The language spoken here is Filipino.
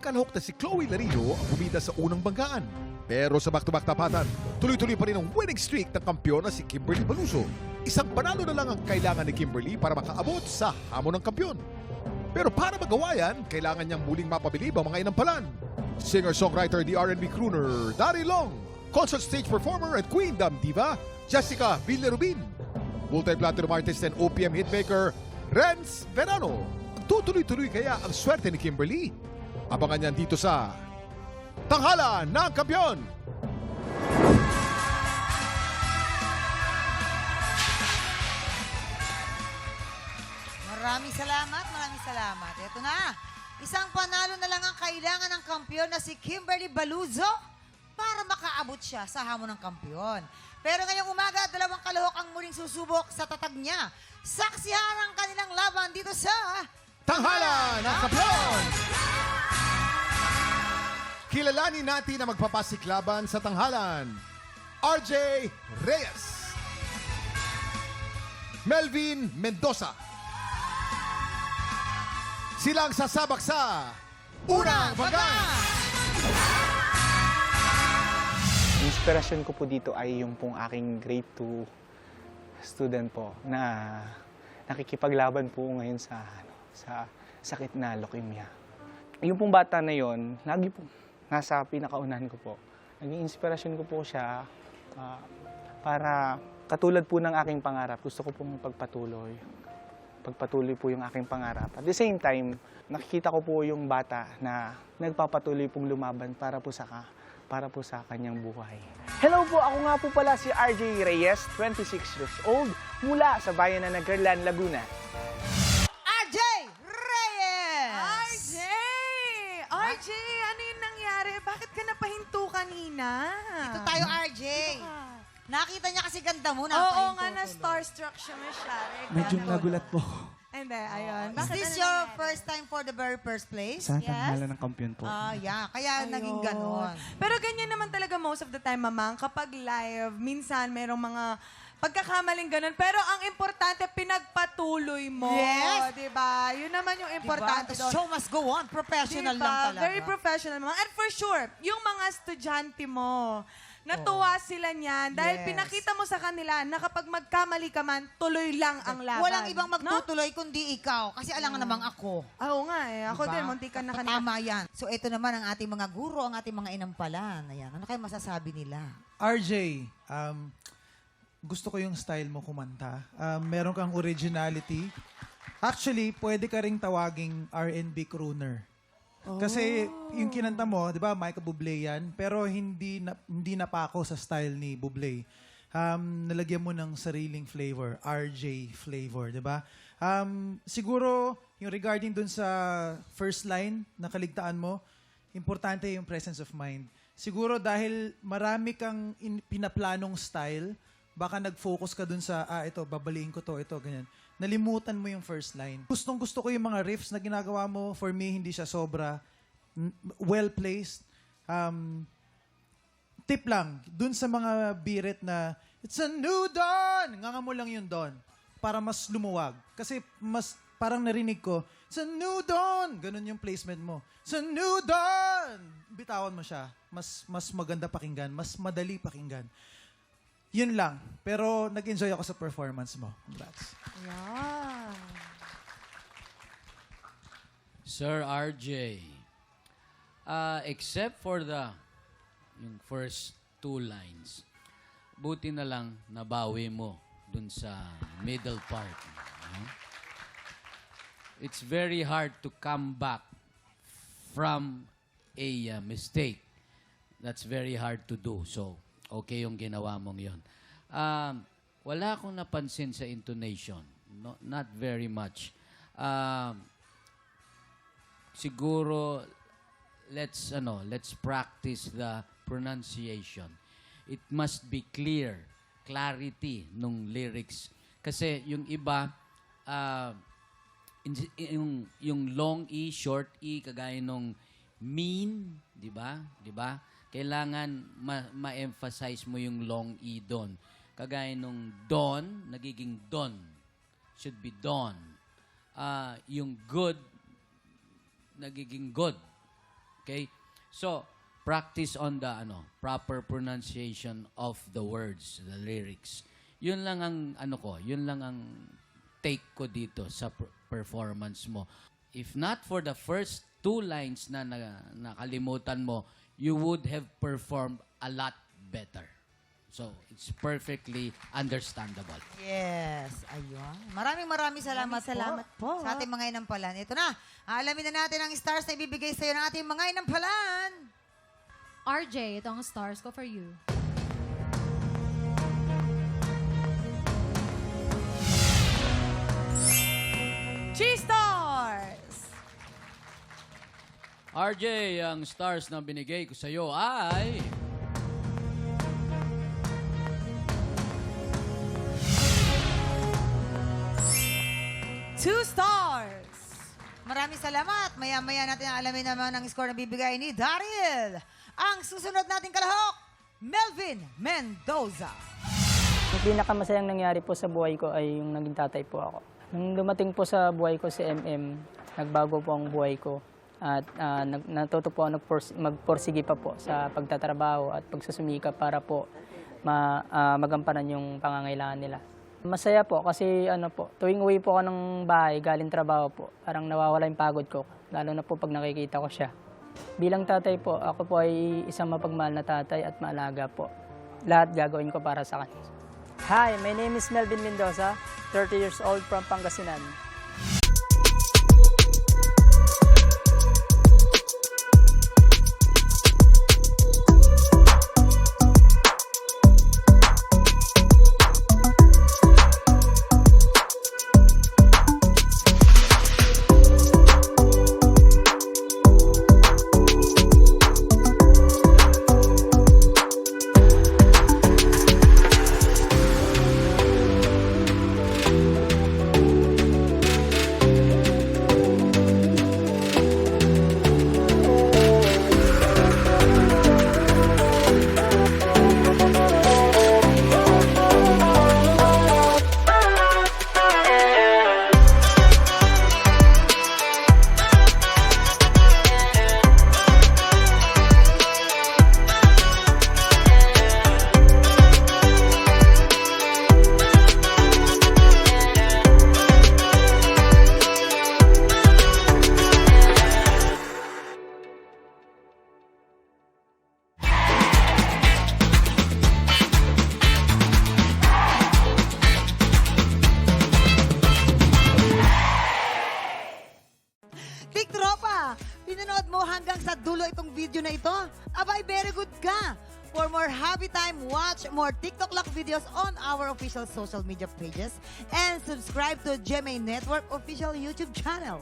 kalahok na si Chloe Larino ang bumida sa unang banggaan. Pero sa back-to-back tapatan, tuloy-tuloy pa rin ang winning streak ng kampiyon na si Kimberly Baluso. Isang panalo na lang ang kailangan ni Kimberly para makaabot sa hamon ng kampiyon. Pero para magawa yan, kailangan niyang muling mapabilib ang mga inampalan. Singer-songwriter, the R&B crooner, Dari Long, concert stage performer at Queen Dam Diva, Jessica Villarubin, multi-platinum artist and OPM hitmaker, Renz Verano. Tutuloy-tuloy kaya ang swerte ni Kimberly? Abangan niyan dito sa Tanghalan ng Kampiyon! Maraming salamat. Ito na, isang panalo na lang ang kailangan ng kampiyon na si Kimberly Baluzo para makaabot siya sa hamon ng kampiyon. Pero ngayong umaga, dalawang kalahok ang muling susubok sa tatag niya. Saksihan ang kanilang laban dito sa Tanghalan ng Kampiyon! Kilalanin natin na magpapasiklaban sa tanghalan. RJ Reyes, Melvin Mendoza. Silang sasabak sa unang banggaan. Inspirasyon ko po dito ay yung pong aking grade 2 student po na nakikipaglaban po ngayon sa sakit na leukemia. Yung pong bata na yon, lagi po nasa pinakaunahan ko po. Naging inspirasyon ko po siya para katulad po ng aking pangarap. Gusto ko pong pagpatuloy po yung aking pangarap. At the same time, nakikita ko po yung bata na nagpapatuloy pong lumaban para po sa kanyang buhay. Hello po, ako nga po pala si RJ Reyes, 26 years old, mula sa bayan ng Nagarlan, Laguna. RJ Reyes! RJ! RJ, ano yung nangyari? Bakit ka napahinto kanina? Dito tayo, RJ. Dito ka. Nakita niya kasi ganda mo. Oo nga, na-starstruck siya masyari. Medyo nagulat po Hindi, ayun. Is Bakit this ano your nangyari? first time for the very first place? sa tanghalan ng kampiyon po. Yeah. Kaya naging Ayun. ganon. Pero ganyan naman talaga most of the time, mamang. Kapag live, minsan merong mga pagkakamaling ganun. Pero ang importante, pinagpatuloy mo. Yes. Diba? Yun naman yung importante The doon. show must go on. Professional Diba? lang talaga. Very professional, mamang. And for sure, yung mga estudyante mo, natuwa sila niyan dahil Yes. pinakita mo sa kanila na kapag magkamali ka man, tuloy lang ang laban. Walang ibang No? magtutuloy kundi ikaw. Kasi alam nga namang ako. Oo nga eh. Ako Diba? din, munti ka na kanina. Tama yan. So ito naman ang ating mga guro, ang ating mga inampalan. Ayan. Ano kayo masasabi nila? RJ, gusto ko yung style mo kumanta. Meron kang originality. Actually, pwede ka ring tawaging R&B crooner. Kasi yung kinanta mo, di ba, Michael Bublé yan, pero hindi napako sa style ni Bublé. Nalagyan mo ng sariling flavor, RJ flavor, di ba? Siguro, yung regarding dun sa first line na kaligtaan mo, importante yung presence of mind. Siguro dahil marami kang pinaplanong style, baka nag-focus ka dun sa, ito, babaliin ko to, ito, ganyan. Nalimutan mo yung first line. Gustong-gusto ko yung mga riffs na ginagawa mo. For me, hindi siya sobra well-placed. Tip lang, dun sa mga birit na, it's a new dawn! Nganga mo lang yung dawn para mas lumuwag. Kasi mas parang narinig ko, it's a new dawn! Ganun yung placement mo. It's a new dawn! Bitawan mo siya. Mas maganda pakinggan. Mas madali pakinggan. Yun lang. Pero nag-enjoy ako sa performance mo. Congrats. Yeah. Sir RJ, except for yung first two lines, buti na lang nabawi mo dun sa middle part. No? It's very hard to come back from a mistake. That's very hard to do. So, okay yung ginawa mong yon. Wala akong napansin sa intonation. No, not very much. Siguro, let's practice the pronunciation. It must be clear, clarity nung lyrics. Kasi yung iba, yung long E, short E, kagaya nung mean, di ba? Di ba? Kailangan ma-emphasize mo yung long E doon. Kagaya nung don, nagiging don. Should be don. Yung good, nagiging good. Okay? So, practice on the proper pronunciation of the words, the lyrics. Yun lang ang yun lang ang take ko dito sa performance mo. If not for the first 2 lines na nakalimutan mo, you would have performed a lot better. So, it's perfectly understandable. Yes, ayun. Maraming salamat, Salamat po. sa ating mga inampalan. Ito na, alamin na natin ang stars na ibibigay sa'yo ng ating mga inampalan. RJ, ito ang stars ko for you. G-Stars! RJ, ang stars na binigay ko sa'yo ay... Two stars! Maraming salamat. Maya-maya natin alamin naman ang score na bibigay ni Daryl. Ang susunod nating kalahok, Melvin Mendoza. Yung pinakamasayang nangyari po sa buhay ko ay yung naging tatay po ako. Nung dumating po sa buhay ko si MM, nagbago po ang buhay ko. At natuto po ako magporsige pa po sa pagtatrabaho at pagsusumikap para po magampanan yung pangangailangan nila. Masaya po kasi tuwing uwi po ako ng bahay, galing trabaho po, parang nawawala yung pagod ko, lalo na po pag nakikita ko siya. Bilang tatay po, ako po ay isang mapagmahal na tatay at maalaga po. Lahat gagawin ko para sa kanya. Hi, my name is Melvin Mendoza, 30 years old from Pangasinan. Big Tropa, pinanood mo hanggang sa dulo itong video na ito? Abay, very good ka! For more happy time, watch more TikTok Lock videos on our official social media pages and subscribe to GMA Network official YouTube channel.